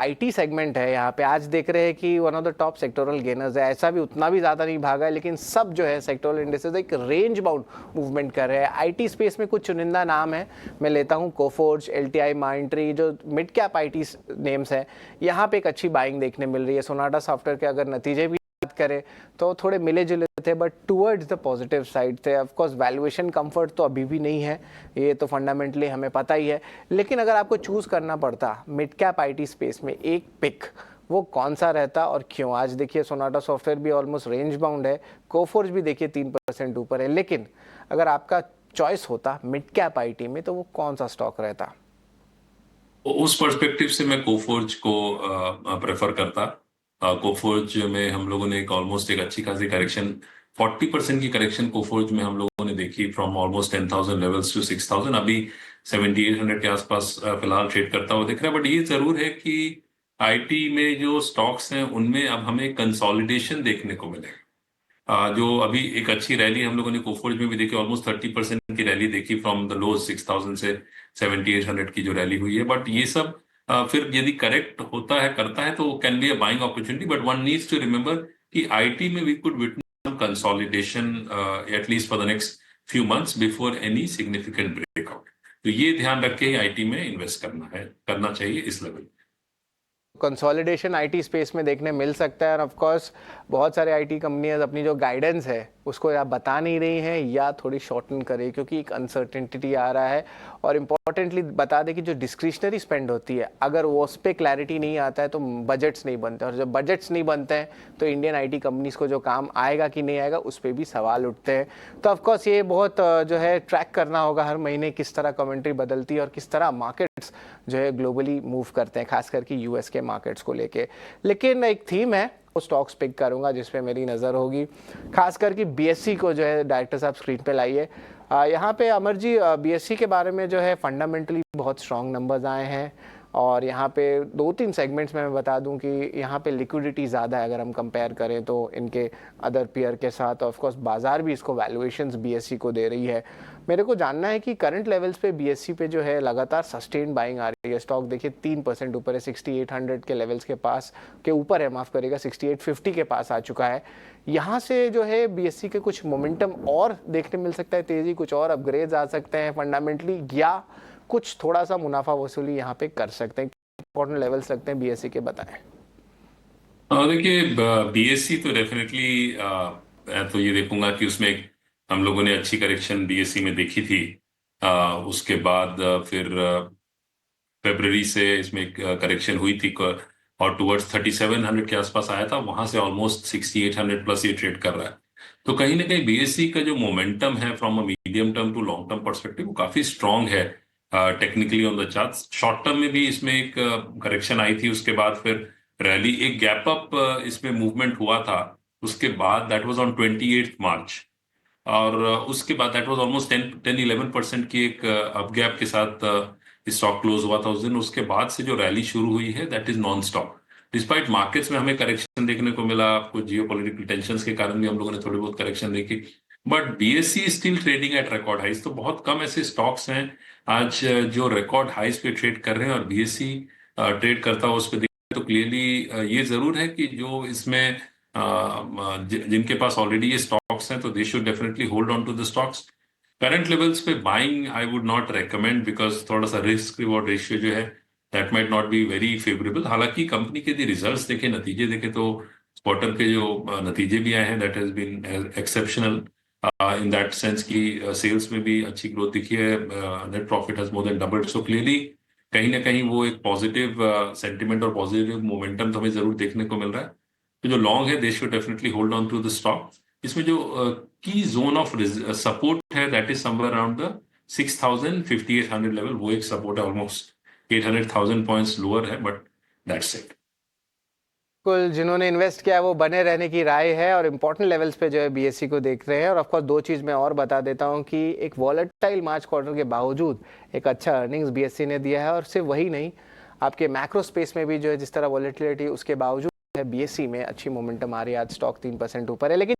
IT segment है यहाँ पे आज देख रहे हैं कि one of the top sectoral gainers है। ऐसा भी उतना भी ज़्यादा नहीं भागा है, लेकिन सब जो है सेक्टोरल इंडेक्सेस एक रेंज बाउंड मूवमेंट कर रहे हैं। आईटी स्पेस में कुछ चुनिंदा नाम है, मैं लेता हूँ कोफोर्ज, एलटीआई, माइंडट्री, जो मिड कैप आईटी नेम्स है, यहाँ पे एक अच्छी बाइंग देखने मिल रही है। सोनाटा सॉफ्टवेयर के अगर नतीजे भी बात करें तो थोड़े मिले जुले थे, but towards the positive side थे। ऑफ कोर्स वैल्यूएशन कंफर्ट तो अभी भी नहीं है, ये तो फंडामेंटली हमें पता ही है। लेकिन अगर आपको चूज करना पड़ता मिड कैप आईटी स्पेस में एक पिक, वो कौन सा रहता और क्यों? आज देखिए सोनाटा सॉफ्टवेयर भी ऑलमोस्ट रेंज बाउंड है, कोफोर्ज भी देखिए 3% ऊपर है। लेकिन अगर आपका चॉइस होता मिड कैप आईटी में तो वो कौन सा स्टॉक रहता? उस पर्सपेक्टिव से मैं कोफोर्ज को प्रेफर करता। कोफोर्ज में हम लोगों ने एक ऑलमोस्ट एक अच्छी खासी करेक्शन, 40% की करेक्शन कोफोर्ज में हम लोगों ने देखी, फ्रॉम ऑलमोस्ट 10,000 लेवल्स टू 6,000। अभी 7,800 के आसपास फिलहाल ट्रेड करता हुआ दिख रहा है। बट ये जरूर है कि आईटी में जो स्टॉक्स हैं उनमें अब हमें कंसोलिडेशन देखने को मिलेगा। जो अभी एक अच्छी रैली हम लोगों ने कोफोर्ज में भी देखी, ऑलमोस्ट 30% की रैली देखी फ्रॉम द लो 6,000 से 7,800 की जो रैली हुई है। बट ये सब फिर यदि करेक्ट होता है, करता है, तो can be a buying opportunity. But one needs to remember कि आईटी में we could witness consolidation at least for the next few months before any significant breakout. तो ये ध्यान रख के ही आईटी में इन्वेस्ट करना चाहिए इस लेवल। कंसोलिडेशन आईटी स्पेस में देखने मिल सकता है। और ऑफ कोर्स बहुत सारे आईटी कंपनियां अपनी जो गाइडेंस है उसको या बता नहीं रही हैं या थोड़ी शॉर्टन करे, क्योंकि एक अनसर्टेनिटी आ रहा है। और इम्पॉर्टेंटली बता दें कि जो डिस्क्रिशनरी स्पेंड होती है, अगर वो उस पर क्लैरिटी नहीं आता है तो बजट्स नहीं बनते, और जब बजट्स नहीं बनते हैं तो इंडियन आईटी कंपनीज को जो काम आएगा कि नहीं आएगा उस पर भी सवाल उठते हैं। तो ऑफकोर्स ये बहुत जो है ट्रैक करना होगा हर महीने किस तरह कमेंट्री बदलती है और किस तरह मार्केट्स जो है ग्लोबली मूव करते हैं, खास करके यूएस के मार्केट्स को लेके। लेकिन एक थीम है, वो स्टॉक्स पिक करूंगा जिस पे मेरी नज़र होगी, खास करके बीएससी को जो है डायरेक्टर साहब स्क्रीन पे लाइए। यहाँ पे अमर जी, बीएससी के बारे में जो है फंडामेंटली बहुत स्ट्रॉन्ग नंबर्स आए हैं, और यहाँ पे 2-3 सेगमेंट्स में मैं बता दूं कि यहाँ पे लिक्विडिटी ज़्यादा है अगर हम कंपेयर करें तो इनके अदर पीयर के साथ। ऑफ कोर्स बाजार भी इसको वैल्यूएशंस बीएससी को दे रही है। मेरे को जानना है कि करंट लेवल्स पे बीएससी पे जो है लगातार सस्टेन बाइंग आ रही है। स्टॉक देखिए 3% ऊपर है, 6800 के लेवल्स के पास के ऊपर है, माफ़ करेगा, 6850 के पास आ चुका है। यहाँ से जो है बीएससी के कुछ मोमेंटम और देखने मिल सकता है, तेज़ी, कुछ और अपग्रेड्स आ सकते हैं फंडामेंटली, या कुछ थोड़ा सा मुनाफा वसूली यहाँ पे कर सकते हैं? इंपॉर्टेंट लेवल्स लगते हैं बीएससी के, बताएं। देखिए, बीएससी तो डेफिनेटली तो ये देखूंगा कि उसमें हम लोगों ने अच्छी करेक्शन बीएससी में देखी थी। उसके बाद फिर फरवरी से इसमें एक करेक्शन हुई थी, और टुवर्ड्स 3,700 के आसपास आया था। वहां से ऑलमोस्ट 6,800 प्लस ये ट्रेड कर रहा है। तो कहीं ना कहीं बीएससी का जो मोमेंटम है from a medium term to long term perspective वो काफी स्ट्रांग है। Technically on the charts short term में भी इसमें एक करेक्शन आई थी, उसके बाद फिर रैली, एक गैप अप इसमें मूवमेंट हुआ था। उसके बाद दैट वाज ऑन 28 मार्च, और उसके बाद दैट वाज ऑलमोस्ट 10-11% की एक अप गैप के साथ स्टॉक क्लोज हुआ था उस दिन। उसके बाद से जो रैली शुरू हुई है that is non stop. Despite markets में हमें करेक्शन देखने को मिला, आपको जियो पॉलिटिकल टेंशन के कारण भी हम लोगों ने थोड़ी बहुत करेक्शन देखी, but BSC still trading at record highs. तो बहुत कम ऐसे स्टॉक्स हैं आज जो रिकॉर्ड हाइस पे ट्रेड कर रहे हैं, और बीएससी ट्रेड करता हुआ उस पर तो क्लियरली ये जरूर है कि जो इसमें जिनके पास ऑलरेडी ये स्टॉक्स हैं तो they should definitely hold on to the stocks. Current levels पे buying I would not recommend, because थोड़ा सा रिस्क रिवॉर्ड रेशियो जो है that might not be very favourable. हालांकि कंपनी के यदि रिजल्ट्स देखे, नतीजे देखे, तो क्वार्टर के जो नतीजे भी आए हैं that has been exceptional in that sense कि सेल्स में भी अच्छी ग्रोथ दिखी है, net profit has more than doubled. So clearly कहीं ना कहीं वो एक पॉजिटिव सेंटिमेंट और पॉजिटिव मोमेंटम तो हमें जरूर देखने को मिल रहा है। तो जो लॉन्ग है they should definitely hold on to the stock. इसमें जो की जोन ऑफ सपोर्ट है that is somewhere around the 6,000-5,800 level, वो एक सपोर्ट है। ऑलमोस्ट 800,000 पॉइंट्स लोअर है, बट दैट्स इट। कुल जिन्होंने इन्वेस्ट किया है वो बने रहने की राय है, और इंपॉर्टेंट लेवल्स पे जो है बीएससी को देख रहे हैं। और ऑफकोर्स दो चीज़ मैं और बता देता हूँ कि एक वॉलेटाइल मार्च क्वार्टर के बावजूद एक अच्छा अर्निंग्स बीएससी ने दिया है, और सिर्फ वही नहीं, आपके मैक्रो स्पेस में भी जो है जिस तरह वॉलेटिलिटी उसके बावजूद है बीएससी में अच्छी मोमेंटम आ रही है। आज स्टॉक 3% ऊपर है। लेकिन